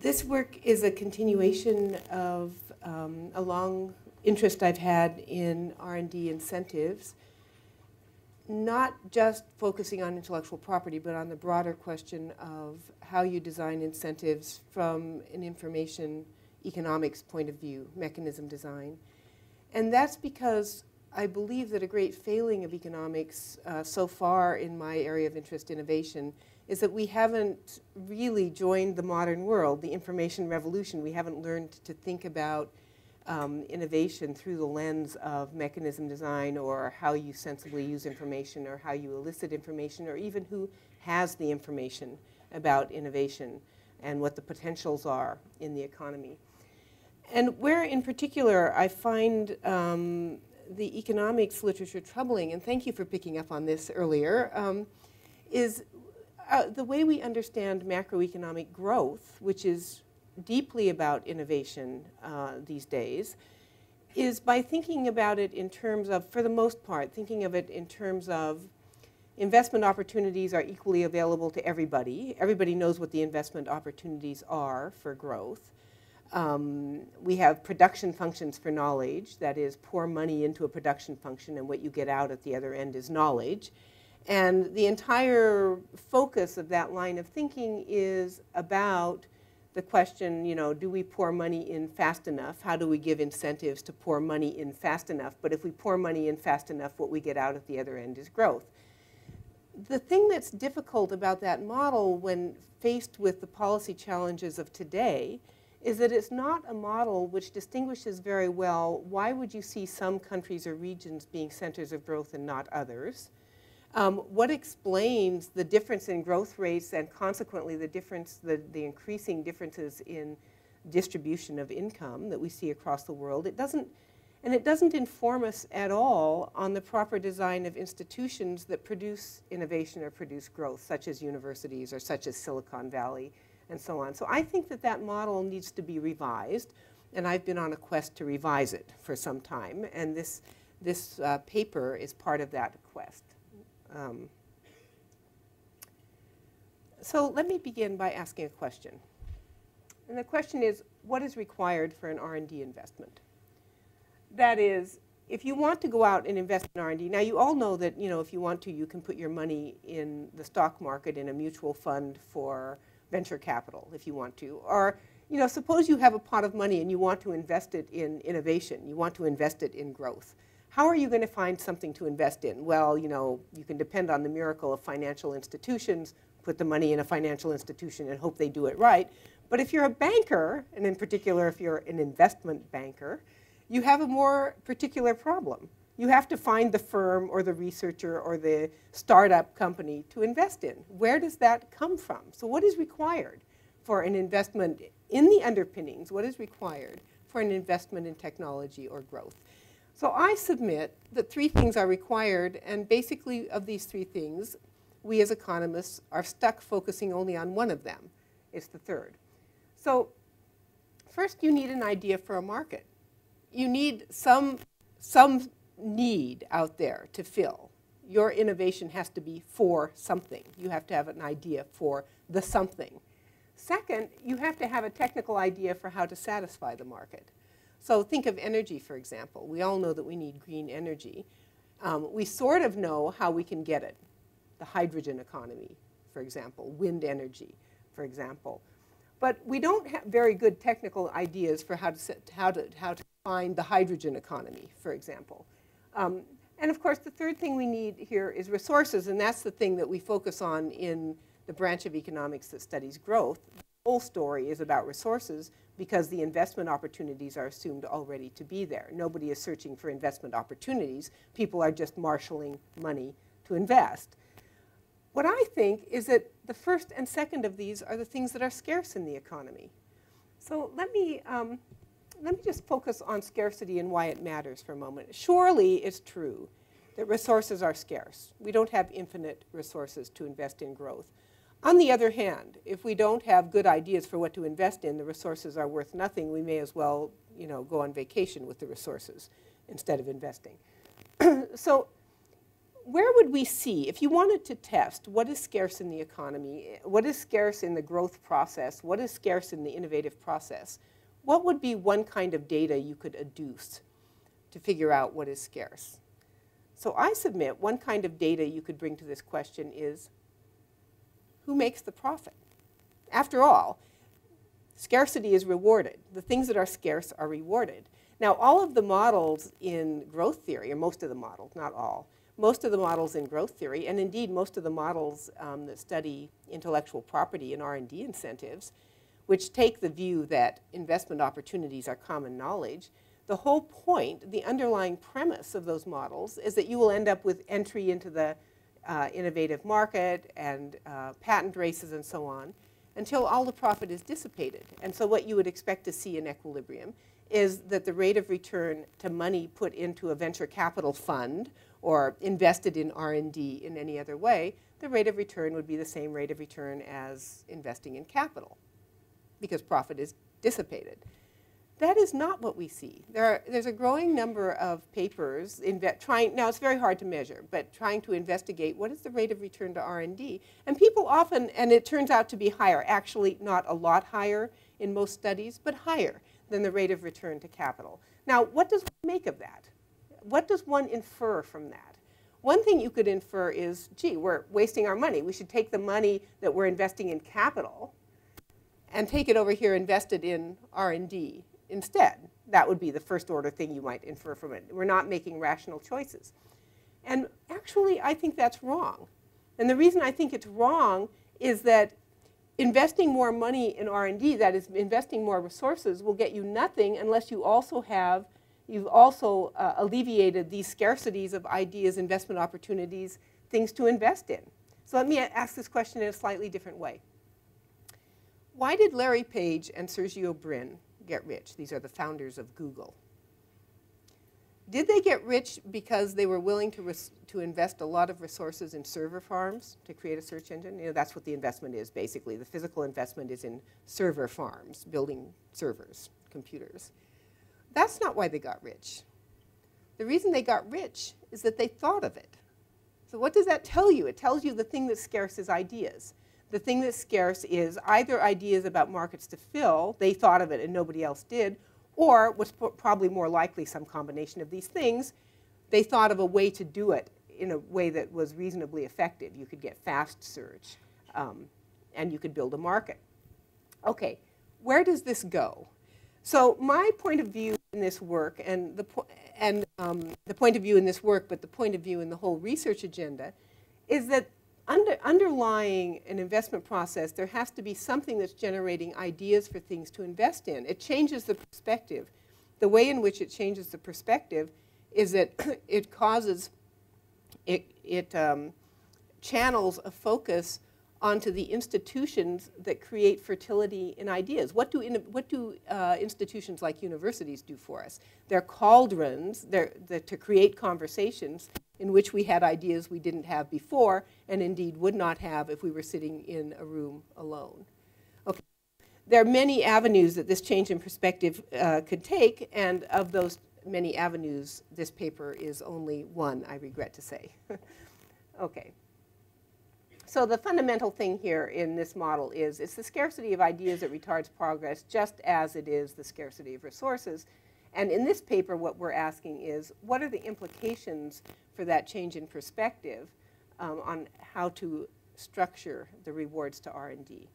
This work is a continuation of a long interest I've had in R&D incentives, not just focusing on intellectual property, but on the broader question of how you design incentives from an information economics point of view, mechanism design. And that's because I believe that a great failing of economics so far in my area of interest, innovation, is that we haven't really joined the modern world, the information revolution. We haven't learned to think about innovation through the lens of mechanism design, or how you sensibly use information, or how you elicit information, or even who has the information about innovation and what the potentials are in the economy. And where in particular I find the economics literature troubling, and thank you for picking up on this earlier, is the way we understand macroeconomic growth, which is deeply about innovation these days, is by thinking about it in terms of, for the most part, thinking of it in terms of investment opportunities are equally available to everybody. Everybody knows what the investment opportunities are for growth. We have production functions for knowledge, that is, pour money into a production function and what you get out at the other end is knowledge. And the entire focus of that line of thinking is about the question, you know, do we pour money in fast enough? How do we give incentives to pour money in fast enough? But if we pour money in fast enough, what we get out at the other end is growth. The thing that's difficult about that model when faced with the policy challenges of today is that it's not a model which distinguishes very well why would you see some countries or regions being centers of growth and not others. What explains the difference in growth rates and consequently the increasing differences in distribution of income that we see across the world? It doesn't inform us at all on the proper design of institutions that produce innovation or produce growth, such as universities or such as Silicon Valley and so on. So I think that that model needs to be revised, and I've been on a quest to revise it for some time, and this paper is part of that quest. So let me begin by asking a question. And the question is, what is required for an R&D investment? That is, if you want to go out and invest in R&D, now you all know that, you know, if you want to, you can put your money in the stock market in a mutual fund for venture capital if you want to. Or, you know, suppose you have a pot of money and you want to invest it in innovation. You want to invest it in growth. How are you going to find something to invest in? Well, you know, you can depend on the miracle of financial institutions, put the money in a financial institution and hope they do it right. But if you're a banker, and in particular if you're an investment banker, you have a more particular problem. You have to find the firm or the researcher or the startup company to invest in. Where does that come from? So what is required for an investment in the underpinnings? What is required for an investment in technology or growth? So I submit that three things are required, and basically of these three things, we as economists are stuck focusing only on one of them. It's the third. So first, you need an idea for a market. You need some need out there to fill. Your innovation has to be for something. You have to have an idea for the something. Second, you have to have a technical idea for how to satisfy the market. So think of energy, for example. We all know that we need green energy. We sort of know how we can get it. The hydrogen economy, for example, wind energy, for example. But we don't have very good technical ideas for how to find the hydrogen economy, for example. And of course, the third thing we need here is resources, and that's the thing that we focus on in the branch of economics that studies growth. The whole story is about resources because the investment opportunities are assumed already to be there. Nobody is searching for investment opportunities. People are just marshaling money to invest. What I think is that the first and second of these are the things that are scarce in the economy. So let me just focus on scarcity and why it matters for a moment. Surely it's true that resources are scarce. We don't have infinite resources to invest in growth. On the other hand, if we don't have good ideas for what to invest in, the resources are worth nothing. We may as well, you know, go on vacation with the resources instead of investing. So where would we see, if you wanted to test what is scarce in the economy, what is scarce in the growth process, what is scarce in the innovative process, what would be one kind of data you could adduce to figure out what is scarce? So I submit one kind of data you could bring to this question is, who makes the profit? After all, scarcity is rewarded. The things that are scarce are rewarded. Now, all of the models in growth theory, or most of the models, not all, most of the models in growth theory, and indeed most of the models that study intellectual property and R&D incentives, which take the view that investment opportunities are common knowledge, the whole point, the underlying premise of those models is that you will end up with entry into the innovative market and patent races and so on until all the profit is dissipated. And so what you would expect to see in equilibrium is that the rate of return to money put into a venture capital fund or invested in R&D in any other way, the rate of return would be the same rate of return as investing in capital because profit is dissipated. That is not what we see. There's a growing number of papers now it's very hard to measure, but trying to investigate what is the rate of return to R&D. And people often, and it turns out to be higher, actually not a lot higher in most studies, but higher than the rate of return to capital. Now, what does one make of that? What does one infer from that? One thing you could infer is, gee, we're wasting our money. We should take the money that we're investing in capital and take it over here invested in R&D instead. That would be the first order thing you might infer from it. We're not making rational choices. And actually, I think that's wrong. And the reason I think it's wrong is that investing more money in R&D, that is investing more resources, will get you nothing unless you also have, you've also alleviated these scarcities of ideas, investment opportunities, things to invest in. So let me ask this question in a slightly different way. Why did Larry Page and Sergey Brin get rich? These are the founders of Google. Did they get rich because they were willing to invest a lot of resources in server farms to create a search engine? You know, that's what the investment is, basically. The physical investment is in server farms, building servers, computers. That's not why they got rich. The reason they got rich is that they thought of it. So what does that tell you? It tells you the thing that's scarce is ideas. The thing that's scarce is either ideas about markets to fill, they thought of it and nobody else did, or what's probably more likely some combination of these things, they thought of a way to do it in a way that was reasonably effective. You could get fast search, and you could build a market. Okay, where does this go? So my point of view in this work, and the point of view in this work, but the point of view in the whole research agenda, is that underlying an investment process, there has to be something that's generating ideas for things to invest in. It changes the perspective. The way in which it changes the perspective is that it causes, it channels a focus onto the institutions that create fertility in ideas. What do institutions like universities do for us? They're cauldrons to create conversations in which we had ideas we didn't have before, and indeed would not have if we were sitting in a room alone. Okay. There are many avenues that this change in perspective could take, and of those many avenues, this paper is only one, I regret to say. Okay. So the fundamental thing here in this model is it's the scarcity of ideas that retards progress, just as it is the scarcity of resources. And in this paper, what we're asking is, what are the implications for that change in perspective on how to structure the rewards to R&D?